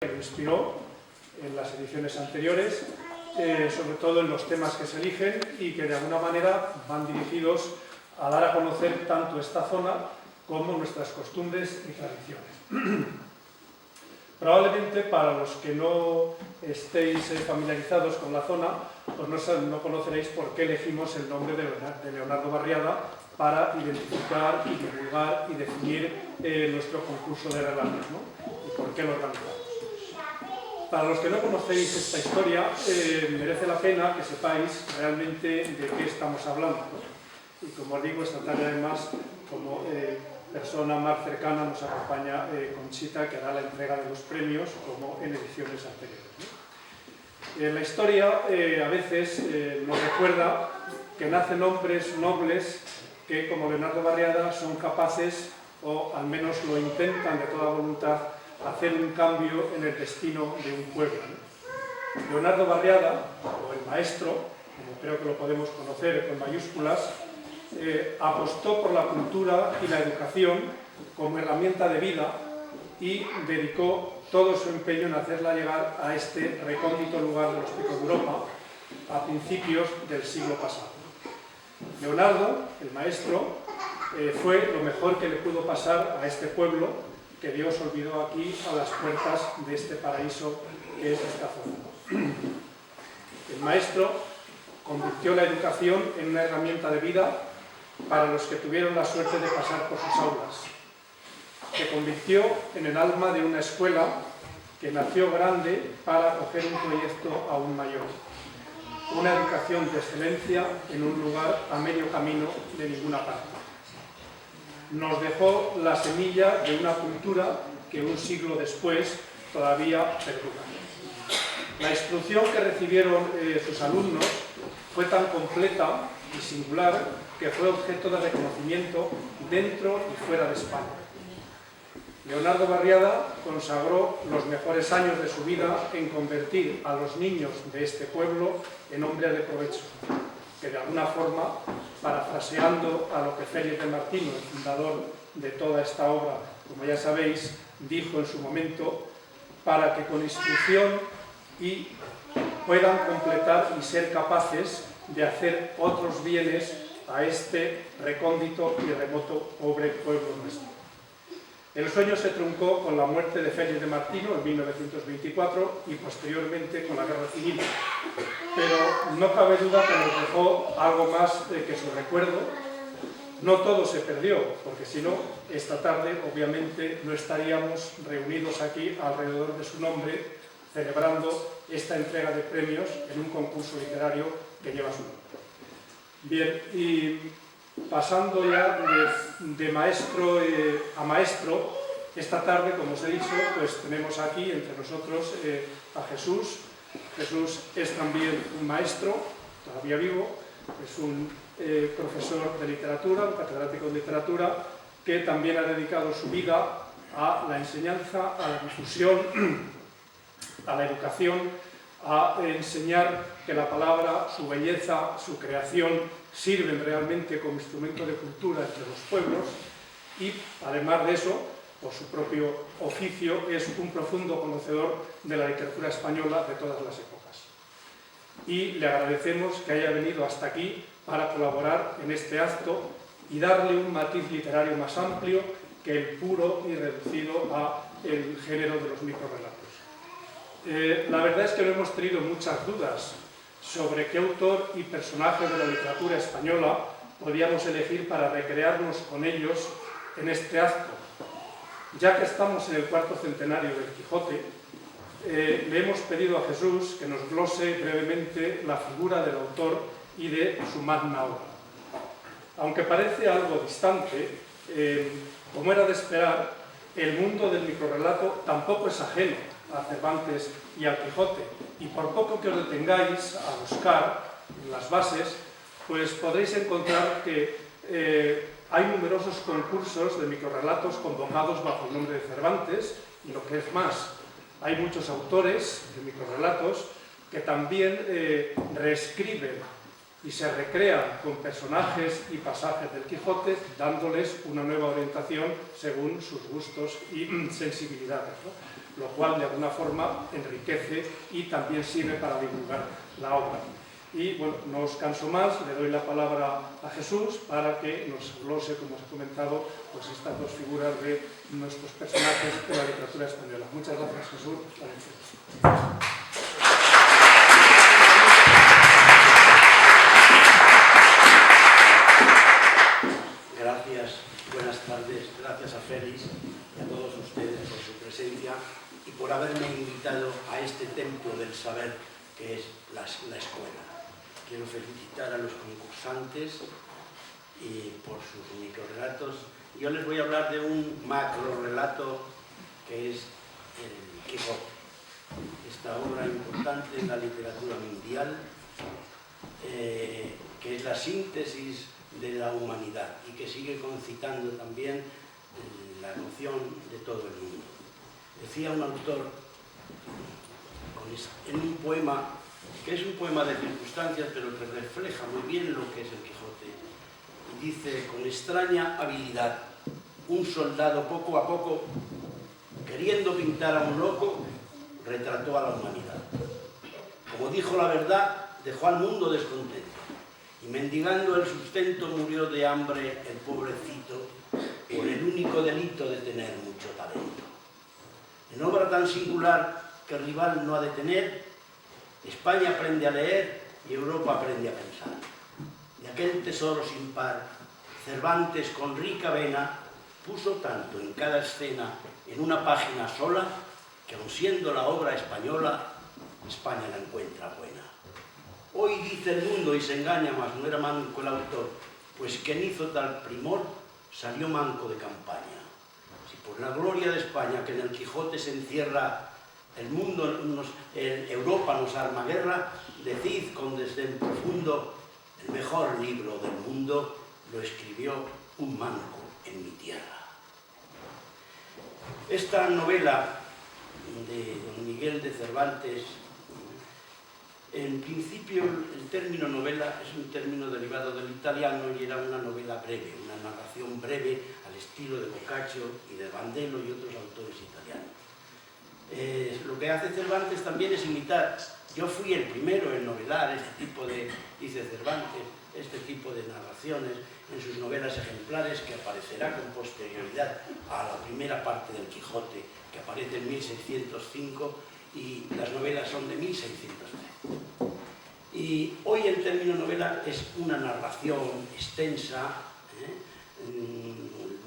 que lo inspiró en las ediciones anteriores, sobre todo en los temas que se eligen y que de alguna manera van dirigidos a dar a conocer tanto esta zona como nuestras costumbres y tradiciones. Probablemente para los que no estéis familiarizados con la zona, pues no conoceréis por qué elegimos el nombre de Leonardo Barriada para identificar y divulgar y definir nuestro concurso de relatos, ¿no? Y por qué lo organizamos. Para los que no conocéis esta historia, merece la pena que sepáis realmente de qué estamos hablando, ¿no? Y como os digo, esta tarde además, como persona más cercana, nos acompaña Conchita, que hará la entrega de los premios, como en ediciones anteriores, ¿no? La historia a veces nos recuerda que nacen hombres nobles que, como Leonardo Barriada, son capaces, o al menos lo intentan de toda voluntad, hacer un cambio en el destino de un pueblo, ¿no? Leonardo Barriada, o el maestro, como creo que lo podemos conocer con mayúsculas, apostó por la cultura y la educación como herramienta de vida y dedicó todo su empeño en hacerla llegar a este recóndito lugar de los picos de Europa a principios del siglo pasado. Leonardo, el maestro, fue lo mejor que le pudo pasar a este pueblo que Dios olvidó aquí a las puertas de este paraíso que es esta zona. El maestro convirtió la educación en una herramienta de vida para los que tuvieron la suerte de pasar por sus aulas. Se convirtió en el alma de una escuela que nació grande para acoger un proyecto aún mayor. Una educación de excelencia en un lugar a medio camino de ninguna parte. Nos dejó la semilla de una cultura que un siglo después todavía perdura. La instrucción que recibieron sus alumnos fue tan completa y singular que fue objeto de reconocimiento dentro y fuera de España. Leonardo Barriada consagró los mejores años de su vida en convertir a los niños de este pueblo en hombres de provecho, que de alguna forma, parafraseando a lo que Félix de Martino, el fundador de toda esta obra, como ya sabéis, dijo en su momento, para que con instrucción puedan completar y ser capaces de hacer otros bienes a este recóndito y remoto pobre pueblo nuestro. El sueño se truncó con la muerte de Félix de Martino en 1924 y posteriormente con la Guerra Civil. Pero no cabe duda que nos dejó algo más que su recuerdo. No todo se perdió, porque si no, esta tarde obviamente no estaríamos reunidos aquí alrededor de su nombre, celebrando esta entrega de premios en un concurso literario que lleva su nombre. Bien, y pasando ya de maestro a maestro, esta tarde, como os he dicho, pues tenemos aquí entre nosotros a Jesús. Jesús es también un maestro, todavía vivo, es un profesor de literatura, un catedrático de literatura, que también ha dedicado su vida a la enseñanza, a la difusión, a la educación, a enseñar que la palabra, su belleza, su creación sirven realmente como instrumento de cultura entre los pueblos y, además de eso, por su propio oficio, es un profundo conocedor de la literatura española de todas las épocas. Y le agradecemos que haya venido hasta aquí para colaborar en este acto y darle un matiz literario más amplio que el puro y reducido a el género de los microrelatos. La verdad es que no hemos tenido muchas dudas sobre qué autor y personaje de la literatura española podíamos elegir para recrearnos con ellos en este acto. Ya que estamos en el cuarto centenario del Quijote, le hemos pedido a Jesús que nos glose brevemente la figura del autor y de su magna obra. Aunque parece algo distante, como era de esperar, el mundo del microrrelato tampoco es ajeno a Cervantes y al Quijote, y por poco que os detengáis a buscar las bases, pues podréis encontrar que hay numerosos concursos de microrrelatos convocados bajo el nombre de Cervantes, y lo que es más, hay muchos autores de microrrelatos que también reescriben y se recrean con personajes y pasajes del Quijote, dándoles una nueva orientación según sus gustos y sensibilidades, ¿no? lo cual de alguna forma enriquece y también sirve para divulgar la obra. Y bueno, no os canso más, le doy la palabra a Jesús para que nos glose, como os he comentado, pues estas dos figuras de nuestros personajes de la literatura española. Muchas gracias, Jesús. Gracias, buenas tardes, gracias a Félix y a todos ustedes por su presencia y por haberme invitado a este templo del saber que es la escuela. Quiero felicitar a los concursantes y por sus microrelatos. Yo les voy a hablar de un macrorelato que es El Quijote, esta obra importante en la literatura mundial, que es la síntesis de la humanidad y que sigue concitando también la noción de todo el mundo. Decía un autor en un poema, que es un poema de circunstancias, pero que refleja muy bien lo que es el Quijote, y dice: con extraña habilidad, un soldado poco a poco, queriendo pintar a un loco, retrató a la humanidad. Como dijo la verdad, dejó al mundo descontento, y mendigando el sustento murió de hambre el pobrecito por el único delito de tener mucho talento. En obra tan singular que el rival no ha de tener, España aprende a leer y Europa aprende a pensar. De aquel tesoro sin par, Cervantes con rica vena puso tanto en cada escena en una página sola que aun siendo la obra española, España la encuentra buena. Hoy dice el mundo y se engaña, mas no era manco el autor, pues quien hizo tal primor salió manco de campaña. Si por la gloria de España que en el Quijote se encierra, Europa nos arma guerra, decid con desdén profundo, el mejor libro del mundo lo escribió un manco en mi tierra. Esta novela de don Miguel de Cervantes, en principio el término novela es un término derivado del italiano y era una novela breve, una narración breve al estilo de Boccaccio y de Bandello y otros autores italianos. Lo que hace Cervantes también es imitar. Yo fui el primero en novelar este tipo de, dice Cervantes, este tipo de narraciones en sus novelas ejemplares, que aparecerá con posterioridad a la primera parte del Quijote, que aparece en 1605, y las novelas son de 1603. Y hoy el término novela es una narración extensa,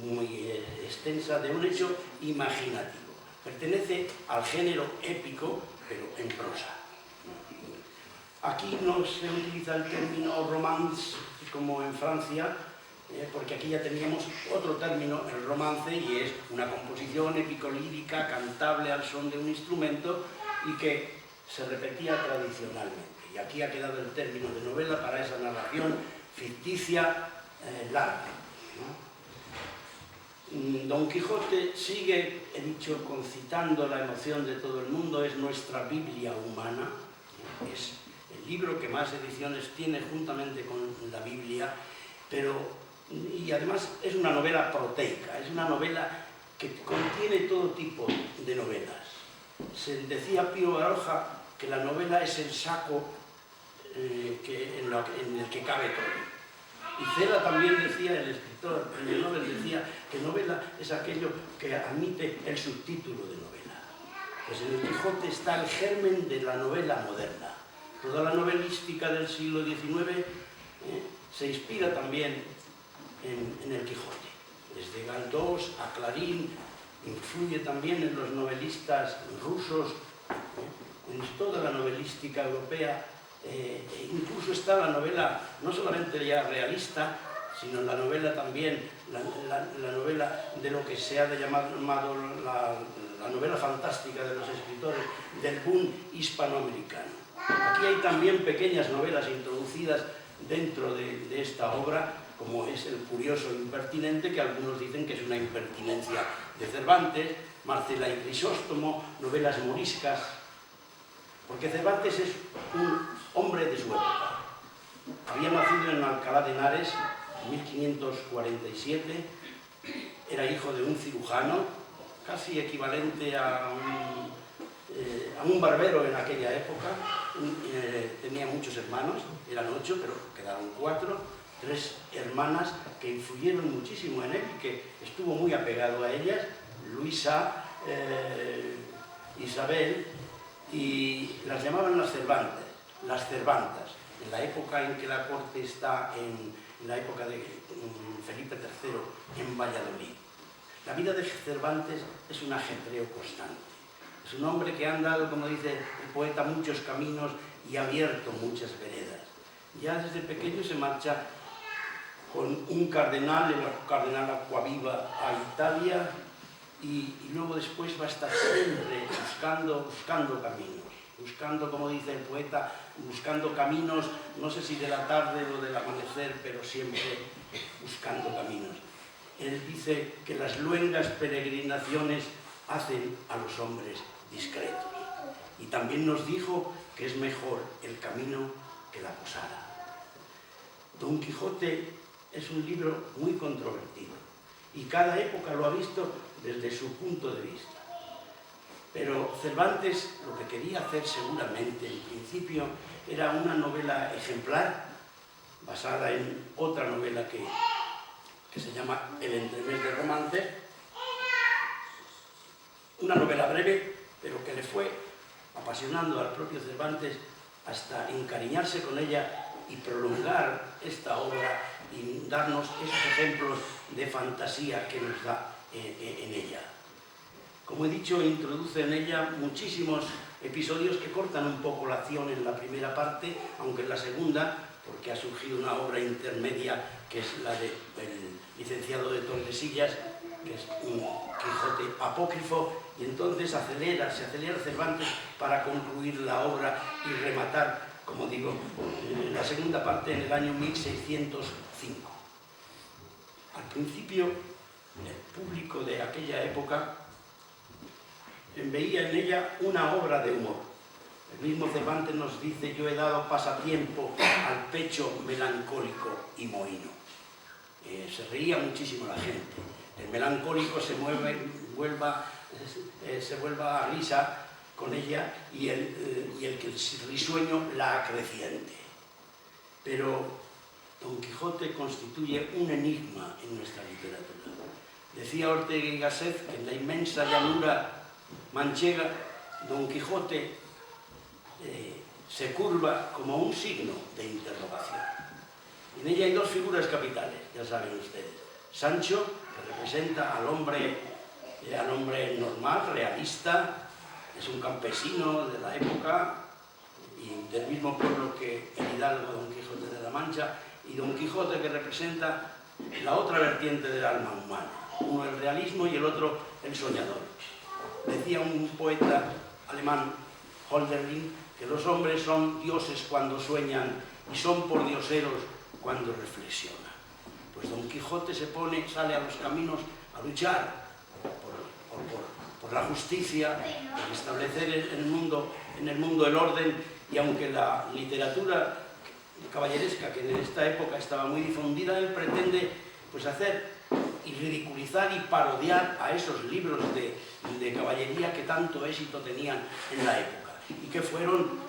muy extensa, de un hecho imaginativo. Pertenece al género épico, pero en prosa. Aquí no se utiliza el término romance como en Francia, porque aquí ya teníamos otro término, el romance, y es una composición épico-lírica cantable al son de un instrumento y que se repetía tradicionalmente. Y aquí ha quedado el término de novela para esa narración ficticia larga, ¿no? Don Quijote sigue, he dicho, concitando la emoción de todo el mundo, es nuestra Biblia humana, es el libro que más ediciones tiene juntamente con la Biblia, y además es una novela proteica, es una novela que contiene todo tipo de novelas. Se decía Pío Baroja que la novela es el saco en el que cabe todo. Y Cela también decía, el escritor, el Nobel decía que novela es aquello que admite el subtítulo de novela. Pues en el Quijote está el germen de la novela moderna. Toda la novelística del siglo XIX se inspira también en el Quijote. Desde Galdós a Clarín, influye también en los novelistas rusos, en toda la novelística europea. Incluso está la novela, no solamente ya realista, sino la novela también, la novela de lo que se ha llamado la novela fantástica de los escritores del boom hispanoamericano. Aquí hay también pequeñas novelas introducidas dentro de esta obra, como es El curioso impertinente, que algunos dicen que es una impertinencia de Cervantes, Marcela y Crisóstomo, novelas moriscas, porque Cervantes es un hombre de su época. Había nacido en Alcalá de Henares en 1547, era hijo de un cirujano casi equivalente a un barbero en aquella época. Tenía muchos hermanos, eran 8, pero quedaron 4, 3 hermanas que influyeron muchísimo en él y que estuvo muy apegado a ellas, Luisa, Isabel, y las llamaban las Cervantas, en la época en que la corte está en la época de Felipe III en Valladolid. La vida de Cervantes es un ajetreo constante. Es un hombre que ha andado, como dice el poeta, muchos caminos y ha abierto muchas veredas. Ya desde pequeño se marcha con un cardenal, el cardenal Acquaviva, a Italia, y luego después va a estar siempre buscando caminos, buscando, como dice el poeta, buscando caminos, no sé si de la tarde o del amanecer, pero siempre buscando caminos. Él dice que las luengas peregrinaciones hacen a los hombres discretos. Y también nos dijo que es mejor el camino que la posada. Don Quijote es un libro muy controvertido y cada época lo ha visto desde su punto de vista. Pero Cervantes lo que quería hacer seguramente en principio era una novela ejemplar basada en otra novela que se llama El entremés de romance, una novela breve, pero que le fue apasionando al propio Cervantes hasta encariñarse con ella y prolongar esta obra y darnos esos ejemplos de fantasía que nos da en ella. Como he dicho, introduce en ella muchísimos episodios que cortan un poco la acción en la primera parte, aunque en la segunda, porque ha surgido una obra intermedia que es la del licenciado de Tordesillas, que es un Quijote apócrifo, y entonces se acelera Cervantes para concluir la obra y rematar, como digo, la segunda parte en el año 1605. Al principio, el público de aquella época veía en ella una obra de humor. El mismo Cervantes nos dice: yo he dado pasatiempo al pecho melancólico y mohíno. Se reía muchísimo la gente. El melancólico se vuelva a risa con ella y el risueño la acreciente. Pero Don Quijote constituye un enigma en nuestra literatura. Decía Ortega y Gasset que en la inmensa llanura manchega Don Quijote se curva como un signo de interrogación. En ella hay 2 figuras capitales, ya saben ustedes. Sancho, que representa al hombre normal, realista, es un campesino de la época y del mismo pueblo que el hidalgo Don Quijote de la Mancha, y Don Quijote, que representa la otra vertiente del alma humana, uno el realismo y el otro el soñador. Decía un poeta alemán, Hölderlin, que los hombres son dioses cuando sueñan y son pordioseros cuando reflexionan. Pues Don Quijote sale a los caminos a luchar por la justicia, por establecer en el mundo el orden, y aunque la literatura caballeresca, que en esta época estaba muy difundida, él pretende pues hacer y ridiculizar y parodiar a esos libros de caballería que tanto éxito tenían en la época y que fueron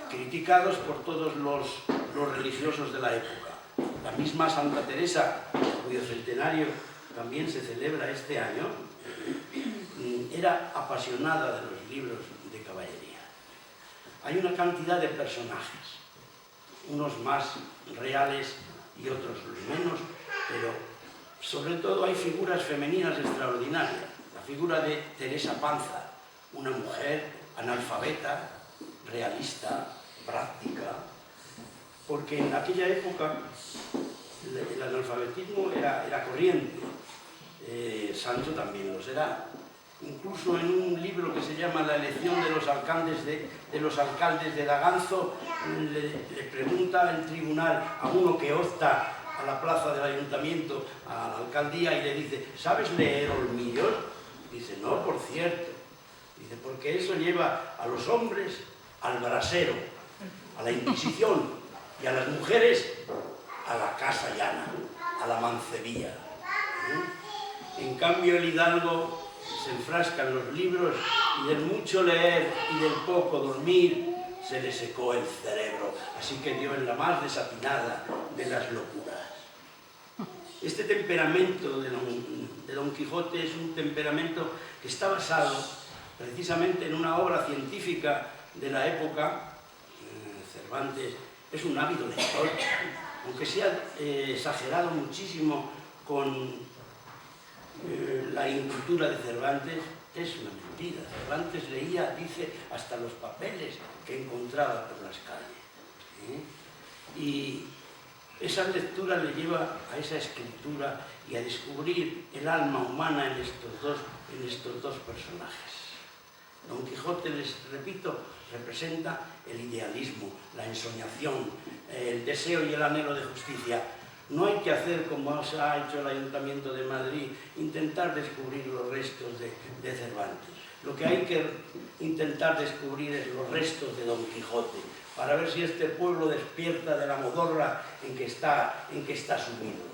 criticados por todos los religiosos de la época. La misma Santa Teresa, cuyo centenario también se celebra este año, era apasionada de los libros de caballería. Hay una cantidad de personajes, unos más reales y otros menos, pero sobre todo hay figuras femeninas extraordinarias. La figura de Teresa Panza, una mujer analfabeta, realista, práctica, porque en aquella época el analfabetismo era corriente. Sancho también lo será. Incluso en un libro que se llama La elección de los alcaldes de Daganzo, le pregunta el tribunal a uno que opta a la plaza del ayuntamiento, a la alcaldía, y le dice: ¿sabes leer Olmillos? Dice: no, por cierto. Dice: porque eso lleva a los hombres al brasero, a la Inquisición, y a las mujeres a la casa llana, a la mancebía. En cambio, el hidalgo se enfrasca en los libros y del mucho leer y del poco dormir se le secó el cerebro, así que dio en la más desatinada de las locuras. Este temperamento de Don Quijote es un temperamento que está basado precisamente en una obra científica de la época. Cervantes es un ávido lector, aunque se ha exagerado muchísimo con la incultura de Cervantes, es una mentira. Cervantes leía, dice, hasta los papeles que encontraba por las calles. Y esa lectura le lleva a esa escritura y a descubrir el alma humana en estos dos personajes. Don Quijote, les repito, representa el idealismo, la ensoñación, el deseo y el anhelo de justicia. No hay que hacer como ha hecho el Ayuntamiento de Madrid, intentar descubrir los restos de Cervantes. Lo que hay que intentar descubrir es los restos de Don Quijote, para ver si este pueblo despierta de la modorra en que está sumido.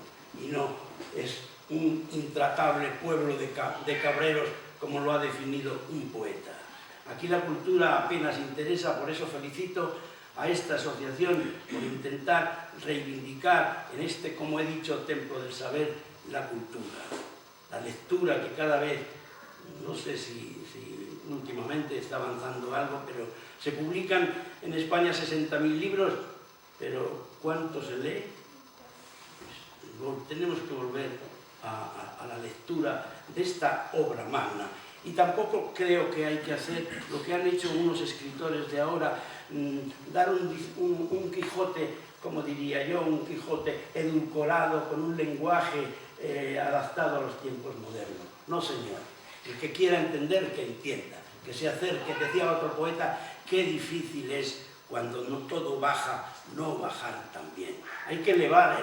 Y no es un intratable pueblo de cabreros, como lo ha definido un poeta. Aquí la cultura apenas interesa, por eso felicito a esta asociación por intentar reivindicar en este, como he dicho, templo del saber, la cultura. La lectura que cada vez, no sé si últimamente está avanzando algo, pero se publican en España 60.000 libros, pero ¿cuánto se lee? Pues, tenemos que volver a la lectura de esta obra magna. Y tampoco creo que hay que hacer lo que han hecho unos escritores de ahora, dar un Quijote, como diría yo, un Quijote edulcorado, con un lenguaje adaptado a los tiempos modernos. No, señor. El que quiera entender, que entienda, que se acerque. Decía otro poeta, qué difícil es cuando no todo baja, no bajar también. Hay que elevar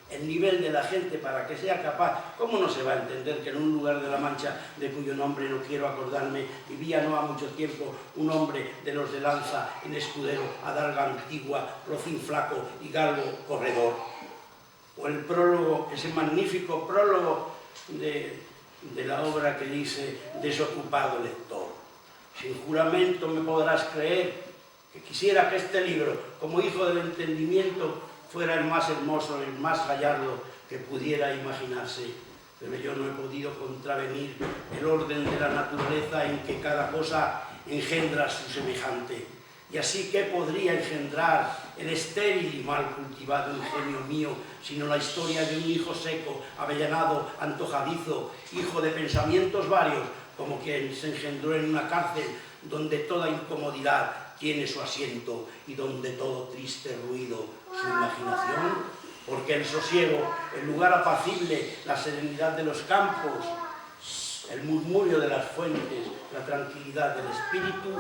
el nivel de la gente para que sea capaz. ¿Cómo no se va a entender que en un lugar de la Mancha, de cuyo nombre no quiero acordarme, vivía no ha mucho tiempo un hombre de los de lanza en escudero, adarga antigua, rocín flaco y galgo corredor? O el prólogo, ese magnífico prólogo de la obra que dice, desocupado lector. Sin juramento me podrás creer que quisiera que este libro, como hijo del entendimiento, fuera el más hermoso, el más gallardo que pudiera imaginarse, pero yo no he podido contravenir el orden de la naturaleza en que cada cosa engendra a su semejante. Y así, ¿qué podría engendrar el estéril y mal cultivado ingenio mío, sino la historia de un hijo seco, avellanado, antojadizo, hijo de pensamientos varios, como quien se engendró en una cárcel donde toda incomodidad tiene su asiento y donde todo triste ruido su imaginación? Porque el sosiego, el lugar apacible, la serenidad de los campos, el murmurio de las fuentes, la tranquilidad del espíritu,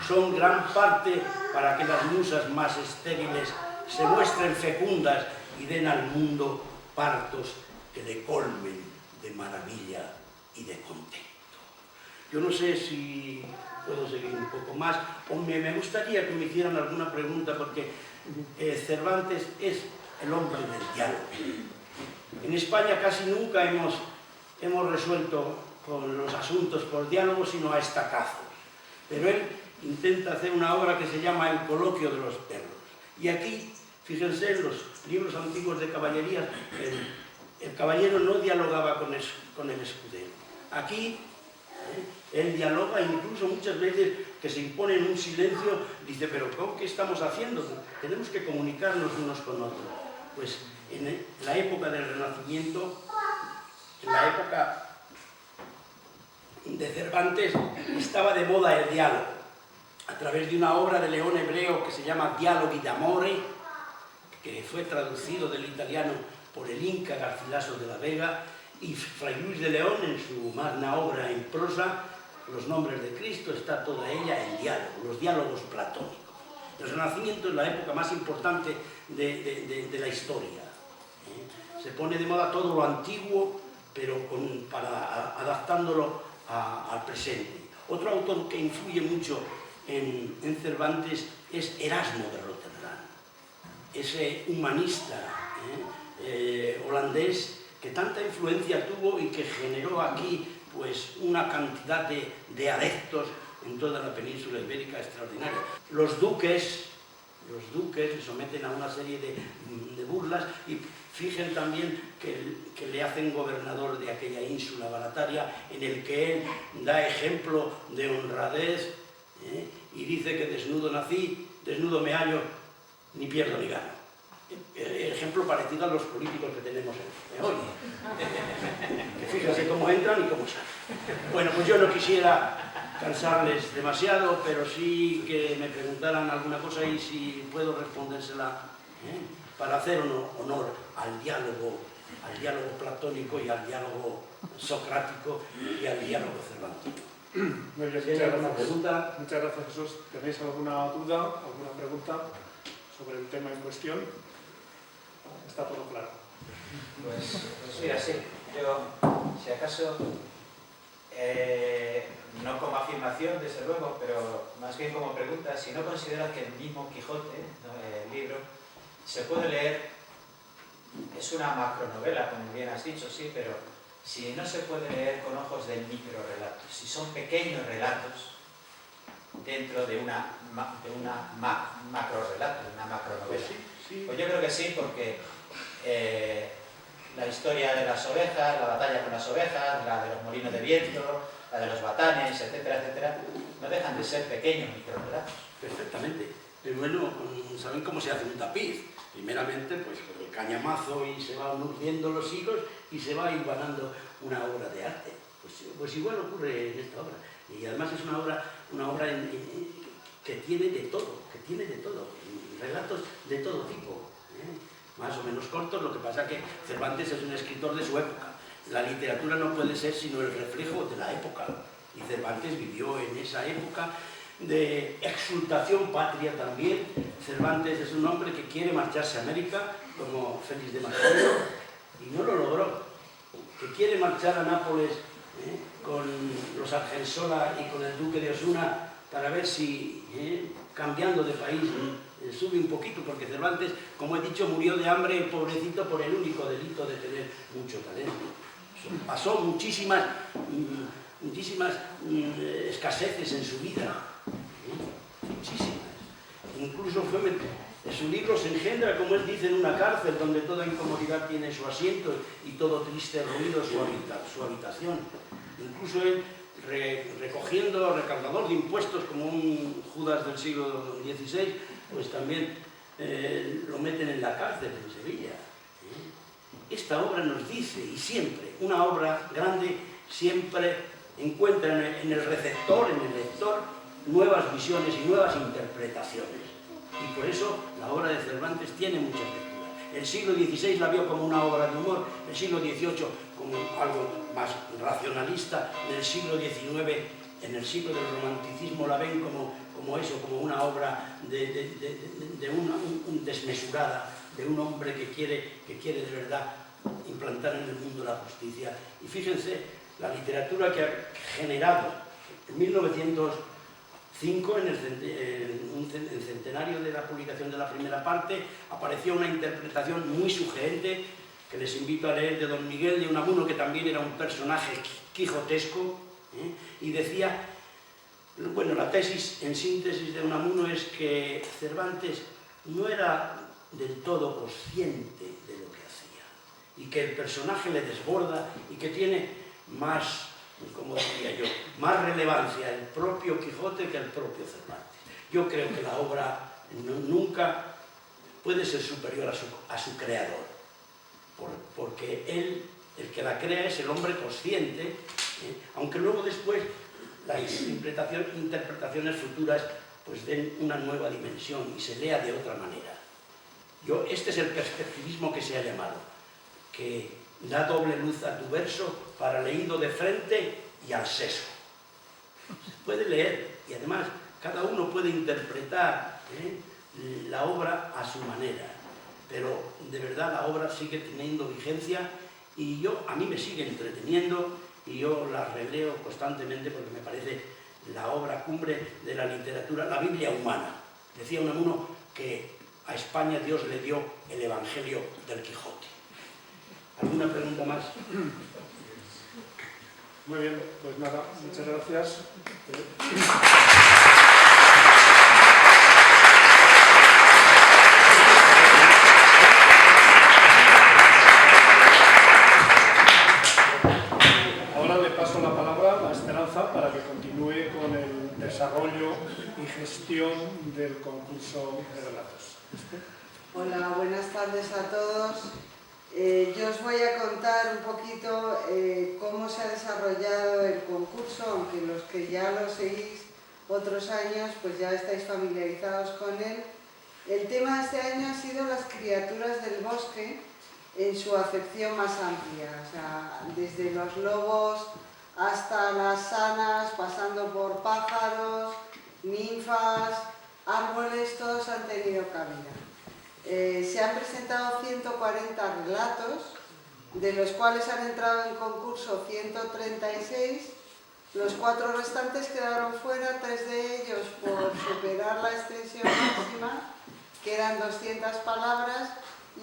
son gran parte para que las musas más estériles se muestren fecundas y den al mundo partos que le colmen de maravilla y de contento. Yo no sé si puedo seguir un poco más, o me gustaría que me hicieran alguna pregunta, porque Cervantes es el hombre del diálogo. En España casi nunca hemos resuelto con los asuntos por diálogo, sino a estacazos. Pero él intenta hacer una obra que se llama El coloquio de los perros. Y aquí, fíjense, en los libros antiguos de caballerías, el caballero no dialogaba con el escudero. Aquí él dialoga, incluso muchas veces que se impone en un silencio, dice, pero ¿qué estamos haciendo? Tenemos que comunicarnos unos con otros. Pues en la época del Renacimiento, en la época de Cervantes, estaba de moda el diálogo, a través de una obra de León Hebreo que se llama Dialoghi d'amore, que fue traducido del italiano por el Inca Garcilaso de la Vega, y Fray Luis de León, en su magna obra en prosa, Los nombres de Cristo, está toda ella en diálogo, los diálogos platónicos. El Renacimiento es la época más importante de la historia. Se pone de moda todo lo antiguo, pero adaptándolo al presente. Otro autor que influye mucho en Cervantes es Erasmo de Rotterdam, ese humanista holandés que tanta influencia tuvo y que generó aquí pues una cantidad de adeptos en toda la península ibérica extraordinaria. Los duques le someten a una serie de burlas y fijen también que le hacen gobernador de aquella ínsula barataria en el que él da ejemplo de honradez, y dice que desnudo nací, desnudo me hallo, ni pierdo ni gano. Ejemplo parecido a los políticos que tenemos hoy. Fíjense cómo entran y cómo salen. Bueno, pues yo no quisiera cansarles demasiado, pero sí que me preguntaran alguna cosa y si puedo respondérsela, para hacer honor al diálogo platónico y al diálogo socrático y al diálogo cervantino. Muy bien, ¿Si hay alguna pregunta? Muchas gracias, Jesús. ¿Tenéis alguna duda, alguna pregunta sobre el tema en cuestión? Está todo claro. Pues mira, sí. Yo, si acaso, no como afirmación, desde luego, pero más bien como pregunta, si no consideras que el mismo Quijote, ¿no?, el libro, se puede leer, es una macronovela, como bien has dicho, sí, pero si no se puede leer con ojos de microrelatos, si son pequeños relatos dentro de una macrorelato, de una macronovela. Pues yo creo que sí, porque la historia de las ovejas, la batalla con las ovejas, la de los molinos de viento, la de los batanes, etcétera, etcétera, no dejan de ser pequeños microrelatos. Perfectamente. Bueno, ¿saben cómo se hace un tapiz? Primeramente, pues con el cañamazo y se van urdiendo los hilos y se va hilvanando una obra de arte. Pues igual ocurre en esta obra. Y además es una obra que tiene de todo, relatos de todo tipo, más o menos cortos. Lo que pasa es que Cervantes es un escritor de su época. La literatura no puede ser sino el reflejo de la época. Y Cervantes vivió en esa época de exultación patria también. Cervantes es un hombre que quiere marcharse a América, como Félix de Martino, y no lo logró. Que quiere marchar a Nápoles con los Argensola y con el duque de Osuna para ver si, cambiando de país, sube un poquito, porque Cervantes, como he dicho, murió de hambre, el pobrecito, por el único delito de tener mucho talento. Pasó muchísimas escaseces en su vida, muchísimas. Incluso su libro se engendra, como él dice, en una cárcel donde toda incomodidad tiene su asiento y todo triste ruido su habitación. Incluso él, recaudador de impuestos como un Judas del siglo XVI, pues también lo meten en la cárcel en Sevilla. Esta obra nos dice, y siempre, una obra grande siempre encuentra en el receptor, en el lector, nuevas visiones y nuevas interpretaciones. Y por eso la obra de Cervantes tiene muchas lecturas. El siglo XVI la vio como una obra de humor, el siglo XVIII como algo más racionalista, en el siglo XIX, en el siglo del romanticismo, la ven como eso, como una obra desmesurada, de un hombre que quiere de verdad implantar en el mundo la justicia. Y fíjense, la literatura que ha generado en 1905, en el centenario de la publicación de la primera parte, apareció una interpretación muy sugerente que les invito a leer, de don Miguel de Unamuno, que también era un personaje quijotesco, y decía, bueno, la tesis en síntesis de Unamuno es que Cervantes no era del todo consciente de lo que hacía, y que el personaje le desborda y que tiene más, como diría yo, más relevancia el propio Quijote que el propio Cervantes. Yo creo que la obra nunca puede ser superior a su creador, porque él, el que la crea, es el hombre consciente, aunque luego después las interpretaciones futuras pues den una nueva dimensión y se lea de otra manera. Este es el perspectivismo que se ha llamado, que da doble luz a tu verso para leído de frente y al seso. Se puede leer y además cada uno puede interpretar la obra a su manera, pero de verdad la obra sigue teniendo vigencia y a mí me sigue entreteniendo y yo la releo constantemente porque me parece la obra cumbre de la literatura, la Biblia humana. Decía Unamuno que a España Dios le dio el Evangelio del Quijote. ¿Alguna pregunta más? Muy bien, pues nada, muchas gracias. Ahora le paso la palabra a Esperanza para que continúe con el desarrollo y gestión del concurso de relatos. Hola, buenas tardes a todos. Yo os voy a contar un poquito cómo se ha desarrollado el concurso, aunque los que ya lo seguís otros años pues ya estáis familiarizados con él. El tema de este año ha sido las criaturas del bosque en su acepción más amplia, o sea, desde los lobos hasta las sanas, pasando por pájaros, ninfas, árboles, todos han tenido cabida. Se han presentado 140 relatos, de los cuales han entrado en concurso 136, los 4 restantes quedaron fuera, 3 de ellos por superar la extensión máxima, que eran 200 palabras,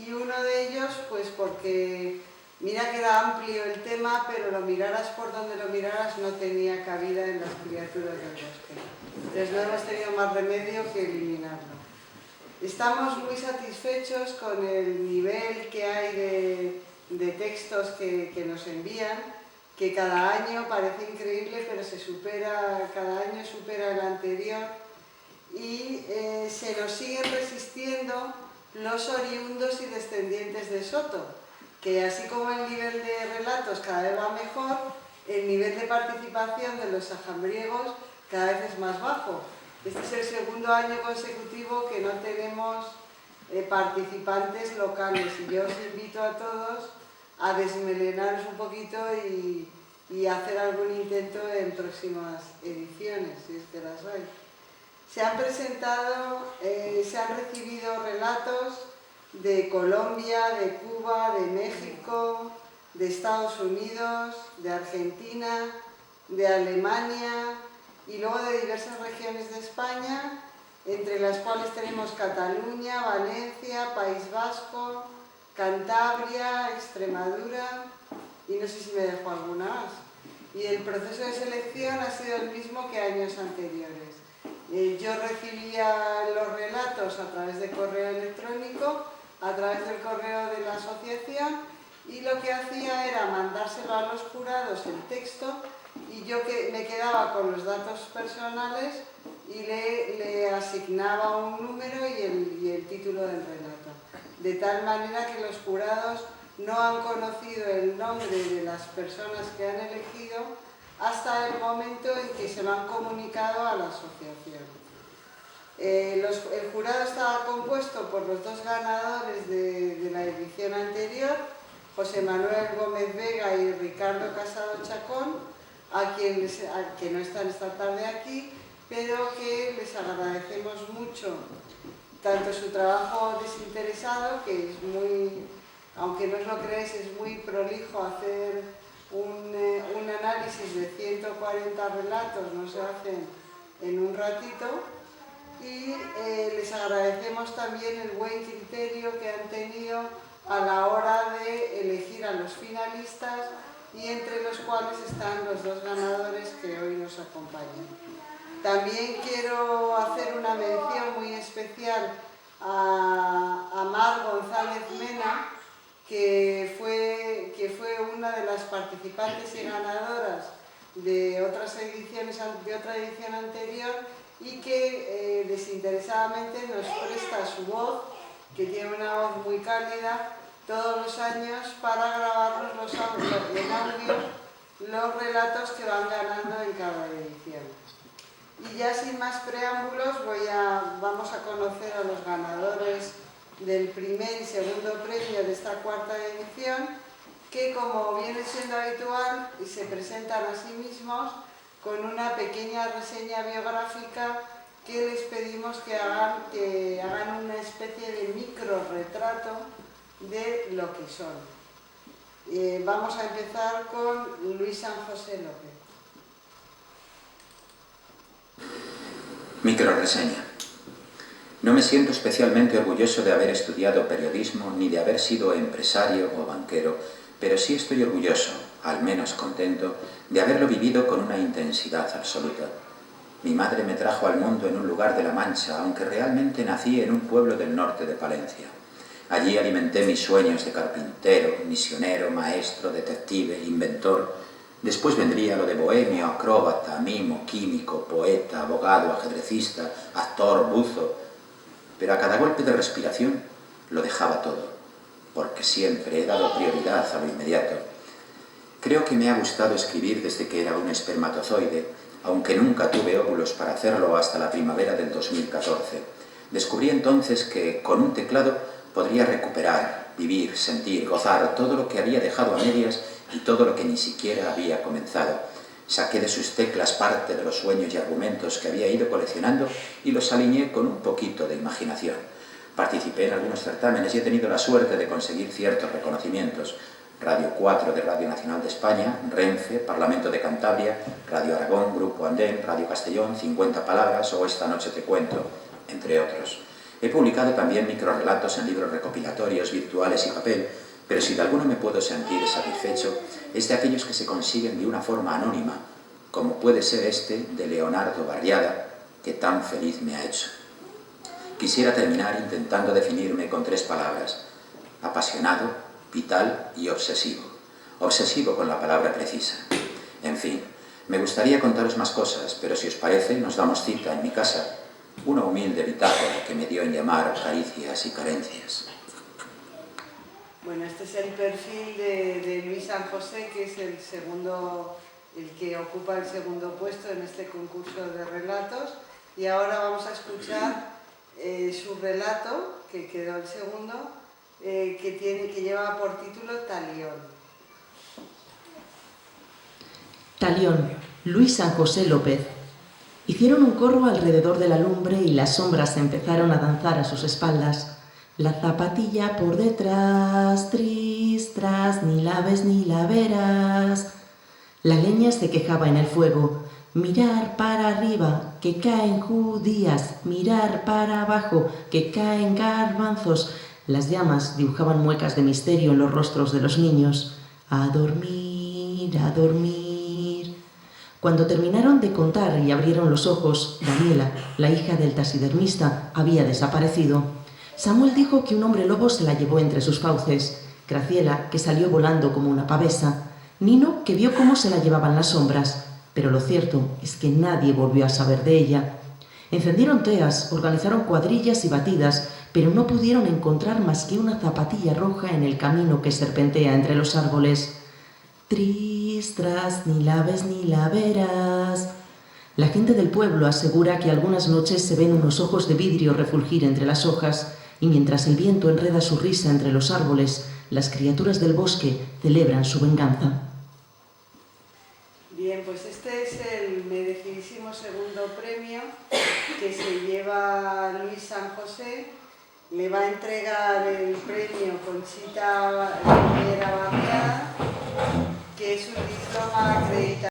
y uno de ellos pues porque mira que era amplio el tema, pero lo miraras por donde lo miraras no tenía cabida en las criaturas del bosque. Entonces no hemos tenido más remedio que eliminarlo. Estamos muy satisfechos con el nivel que hay de textos que nos envían, que cada año parece increíble, pero cada año supera el anterior, y se nos siguen resistiendo los oriundos y descendientes de Soto, que así como el nivel de relatos cada vez va mejor, el nivel de participación de los sajambriegos cada vez es más bajo. Este es el segundo año consecutivo que no tenemos participantes locales, y yo os invito a todos a desmelenaros un poquito y hacer algún intento en próximas ediciones, si es que las hay. Se han recibido relatos de Colombia, de Cuba, de México, de Estados Unidos, de Argentina, de Alemania y luego de diversas regiones de España, entre las cuales tenemos Cataluña, Valencia, País Vasco, Cantabria, Extremadura y no sé si me dejo alguna más. Y el proceso de selección ha sido el mismo que años anteriores. Yo recibía los relatos a través de correo electrónico, a través del correo de la asociación, y lo que hacía era mandárselo a los jurados el texto, y yo me quedaba con los datos personales y le asignaba un número y el título del relato. De tal manera que los jurados no han conocido el nombre de las personas que han elegido hasta el momento en que se lo han comunicado a la asociación. El jurado estaba compuesto por los 2 ganadores de la edición anterior, José Manuel Gómez Vega y Ricardo Casado Chacón, que no están esta tarde aquí, pero que les agradecemos mucho tanto su trabajo desinteresado, que es muy, aunque no os lo creéis, es muy prolijo hacer un análisis de 140 relatos, no se hacen en un ratito, y les agradecemos también el buen criterio que han tenido a la hora de elegir a los finalistas, y entre los cuales están los 2 ganadores que hoy nos acompañan. También quiero hacer una mención muy especial a Mar González Mena, que fue una de las participantes y ganadoras de otra edición anterior, y que desinteresadamente nos presta su voz, que tiene una voz muy cálida, todos los años para grabarnos en audio los relatos que van ganando en cada edición. Y ya sin más preámbulos vamos a conocer a los ganadores del primer y segundo premio de esta 4ª edición, que como viene siendo habitual se presentan a sí mismos con una pequeña reseña biográfica que les pedimos que hagan una especie de micro retrato de lo que son. Vamos a empezar con Luis San José López. Microreseña. No me siento especialmente orgulloso de haber estudiado periodismo ni de haber sido empresario o banquero, pero sí estoy orgulloso, al menos contento, de haberlo vivido con una intensidad absoluta. Mi madre me trajo al mundo en un lugar de La Mancha, aunque realmente nací en un pueblo del norte de Palencia. Allí alimenté mis sueños de carpintero, misionero, maestro, detective, inventor. Después vendría lo de bohemio, acróbata, mimo, químico, poeta, abogado, ajedrecista, actor, buzo. Pero a cada golpe de respiración lo dejaba todo, porque siempre he dado prioridad a lo inmediato. Creo que me ha gustado escribir desde que era un espermatozoide, aunque nunca tuve óvulos para hacerlo hasta la primavera del 2014. Descubrí entonces que con un teclado podría recuperar, vivir, sentir, gozar todo lo que había dejado a medias y todo lo que ni siquiera había comenzado. Saqué de sus teclas parte de los sueños y argumentos que había ido coleccionando y los alineé con un poquito de imaginación. Participé en algunos certámenes y he tenido la suerte de conseguir ciertos reconocimientos. Radio 4 de Radio Nacional de España, Renfe, Parlamento de Cantabria, Radio Aragón, Grupo Andén, Radio Castellón, 50 Palabras o Esta Noche Te Cuento, entre otros. He publicado también microrrelatos en libros recopilatorios, virtuales y papel, pero si de alguno me puedo sentir satisfecho, es de aquellos que se consiguen de una forma anónima, como puede ser este de Leonardo Barriada, que tan feliz me ha hecho. Quisiera terminar intentando definirme con 3 palabras: apasionado, vital y obsesivo. Obsesivo con la palabra precisa. En fin, me gustaría contaros más cosas, pero si os parece, nos damos cita en mi casa, una humilde bitácora que me dio en llamar caricias y carencias. Bueno, este es el perfil de Luis San José, que es el que ocupa el segundo puesto en este concurso de relatos. Y ahora vamos a escuchar su relato, que quedó el segundo, que lleva por título Talión. Talión, Luis San José López. Hicieron un corro alrededor de la lumbre y las sombras empezaron a danzar a sus espaldas. La zapatilla por detrás, tris, tras, ni la ves ni la verás. La leña se quejaba en el fuego. Mirar para arriba, que caen judías. Mirar para abajo, que caen garbanzos. Las llamas dibujaban muecas de misterio en los rostros de los niños. A dormir, a dormir. Cuando terminaron de contar y abrieron los ojos, Daniela, la hija del taxidermista, había desaparecido. Samuel dijo que un hombre lobo se la llevó entre sus fauces. Graciela, que salió volando como una pavesa. Nino, que vio cómo se la llevaban las sombras. Pero lo cierto es que nadie volvió a saber de ella. Encendieron teas, organizaron cuadrillas y batidas, pero no pudieron encontrar más que una zapatilla roja en el camino que serpentea entre los árboles. Tris, tras, ni la ves ni la verás. La gente del pueblo asegura que algunas noches se ven unos ojos de vidrio refulgir entre las hojas, y mientras el viento enreda su risa entre los árboles, las criaturas del bosque celebran su venganza. Bien, pues este es el merecidísimo segundo premio que se lleva Luis San José. Le va a entregar el premio Conchita Barriada, que es un diploma acreditado.